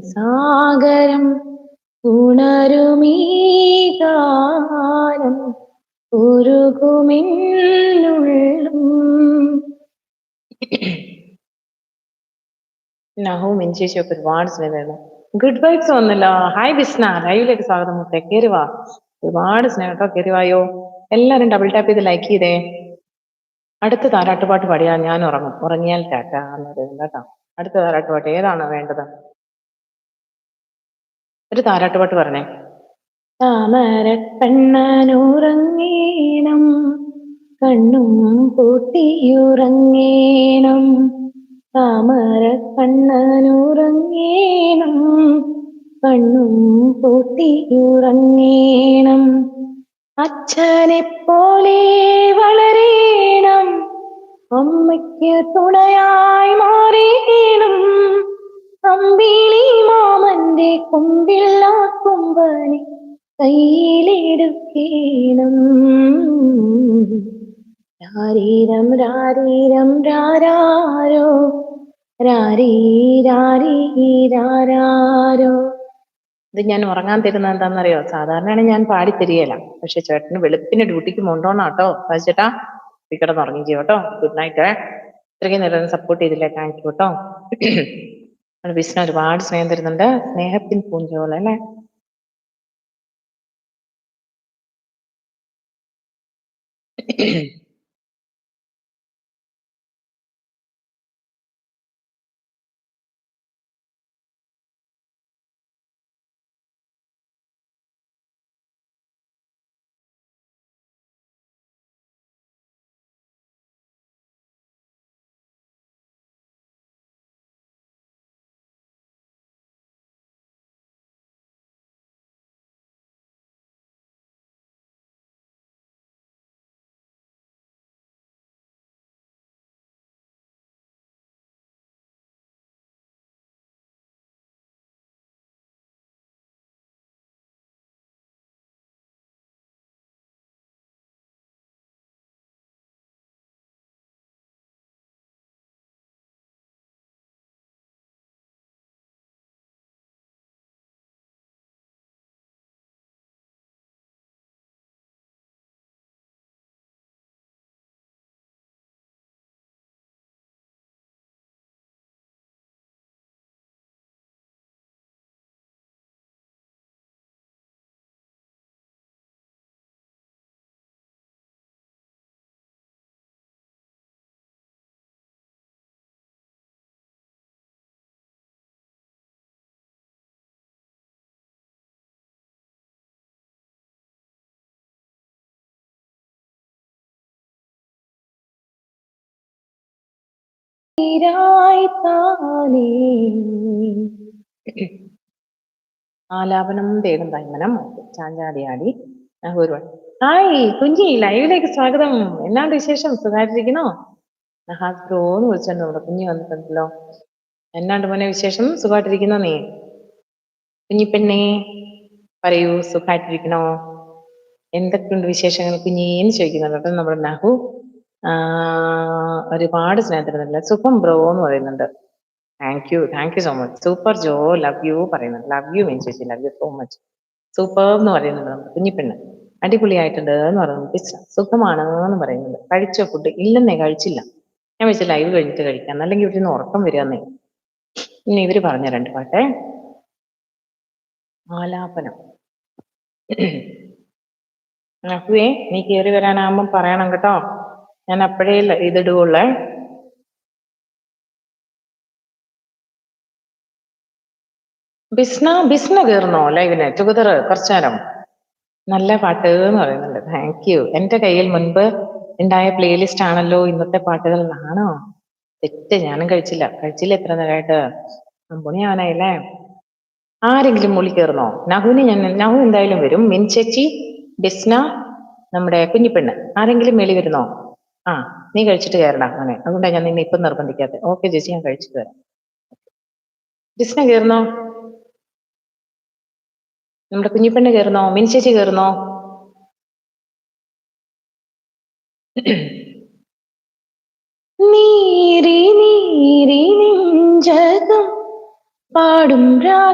സാഗരം ഉണരുമീ ഗാനം ഉരുകുമെന്നുള്ളും. നഹു മിൻചേച്ചിയൊക്കെ ഒരുപാട് സ്നേഹമായിരുന്നു. ഗുഡ് വൈബ്സ് വന്നല്ലോ. ഹായ് ബിസ്ന, ലൈവിലേക്ക് സ്വാഗതം. മുത്തേ കയറി വാ. ഒരുപാട് സ്നേഹം കേട്ടോ, കയറി വായോ. എല്ലാരും ഡബിൾ ടാപ്പ് ചെയ്ത് ലൈക്ക് ചെയ്തേ. അടുത്ത താരാട്ടുപാട്ട് പാടിയാ ഞാൻ ഉറങ്ങും. ഉറങ്ങിയാൽ ടാറ്റ എന്ന് പറയുന്നത് കേട്ടോ. അടുത്ത താരാട്ടുപാട്ട് ഏതാണ് വേണ്ടത്? ഒരു താരാട്ടുപാട്ട് പറഞ്ഞേ. താമരക്കണ്ണനുറങ്ങീണം, കണ്ണും പൂട്ടിയുറങ്ങീണം. താമരക്കണ്ണനുറങ്ങീണം, കണ്ണും പൂട്ടിയുറങ്ങീണം. അച്ഛനെ പോലെ വളരേണം, അമ്മയ്ക്ക് തുണയായി മാറേണം. അമ്പിളി മാമന്റെ കൊമ്പിള്ള കൊമ്പനെ കയ്യിലെടുക്കേണം. രാരീരം രാരീരം രാരാരോ, രാരീ രാരീ രാരാരോ. ഇത് ഞാൻ ഉറങ്ങാൻ തരുന്നത് എന്താണെന്നറിയോ? സാധാരണയാണ് ഞാൻ പാടിത്തരികയില്ല, പക്ഷെ ചേട്ടന് വെളുപ്പിന് ഡ്യൂട്ടിക്ക് കൊണ്ടോണാട്ടോ. ചേട്ടാ കിടന്ന് ഉറങ്ങി കേട്ടോ. Good night. ഇത്രയും നേരം സപ്പോർട്ട് ചെയ്തില്ലേ, താങ്ക് യു കേട്ടോ. വിഷ്ണു ഒരുപാട് സ്നേഹം തരുന്നുണ്ട്. സ്നേഹത്തിൻ പൂഞ്ചോല അല്ലേ. ആലാപനം തേടും തൈമനം ചാഞ്ചാടിയാടി. ഹായ് കുഞ്ചി, ലൈവിലേക്ക് സ്വാഗതം. എന്നാണ്ട് വിശേഷം? സുഖമായിട്ടിരിക്കണോ? നഹാസ് ബ്രോന്ന് വിളിച്ചോണ്ട് നമ്മുടെ കുഞ്ഞി വന്നിട്ടുണ്ടല്ലോ. എന്നാണ്ട് മോനെ വിശേഷം? സുഖമായിട്ടിരിക്കുന്നോ നീ? കുഞ്ഞിപ്പെണ്ണേ പറയൂ, സുഖമായിട്ടിരിക്കണോ? എന്തൊക്കെയുണ്ട് വിശേഷങ്ങൾ കുഞ്ഞീന്ന് ചോദിക്കുന്നുണ്ട് കേട്ടോ നമ്മുടെ നഹു. ഒരുപാട് സ്നേഹത്തിരുന്നില്ല. സുഖം ബ്രോ എന്ന് പറയുന്നുണ്ട്. Thank you so much. Super Jo, love you പറയുന്നുണ്ട്. ലവ് യു മീൻ ചേച്ചി, love you so much. Super എന്ന് പറയുന്നുണ്ട് നമ്മുടെ കുഞ്ഞിപ്പെണ്ണ്. അടിപൊളിയായിട്ടുണ്ട് എന്ന് പറയുന്നത്. സുഖമാണ് എന്ന് പറയുന്നുണ്ട്. കഴിച്ചോ ഫുഡ്? ഇല്ലെന്നേ, കഴിച്ചില്ല. ഞാൻ വെച്ച് ലൈവ് കഴിഞ്ഞിട്ട് കഴിക്കാം, അല്ലെങ്കിൽ ഇവിടെ നിന്ന് ഉറക്കം വരികയെന്നേ. ഇനി ഇവര് പറഞ്ഞ രണ്ട് പാട്ടേ. ആലാപനം. നഹുവേ, നീ കയറി വരാനാകുമ്പം പറയണം കേട്ടോ. ഞാൻ അപ്പോഴേ ഇതിടുകൊള്ളേ. ബിസ്ന കയറുന്നോ ലൈവിന് ടുഗദർ കുറച്ചു നേരം? നല്ല പാട്ട് എന്ന് പറയുന്നുണ്ട്. Thank U. എന്റെ കയ്യിൽ മുൻപ് ഉണ്ടായ പ്ലേലിസ്റ്റ് ആണല്ലോ ഇന്നത്തെ പാട്ടുകൾ. ആണോ? തെറ്റ്, ഞാനും കഴിച്ചില്ല എത്ര നേരമായിട്ട്. 9 ആവാനായില്ലേ. ആരെങ്കിലും മുകളിൽ കയറുന്നോ? നഹു എന്തായാലും വരും. മിൻ ചേച്ചി, ബിസ്ന, നമ്മുടെ കുഞ്ഞിപ്പെണ്ണ്, ആരെങ്കിലും മേളി വരുന്നോ? ആ, നീ കഴിച്ചിട്ട് കയറടാ അങ്ങനെ. അതുകൊണ്ടാണ് ഞാൻ നിന്നെ ഇപ്പം നിർബന്ധിക്കാത്തത്. ഓക്കെ ചേച്ചി, ഞാൻ കഴിച്ചിട്ട് വരാം. ബിസ്ന കയറുന്നോ? നമ്മുടെ കുഞ്ഞിപ്പെണ്ണ് കയറുന്നോ? മിൻ ചേച്ചി കയറുന്നോ? നീരി നീരി നെഞ്ചകം പാടും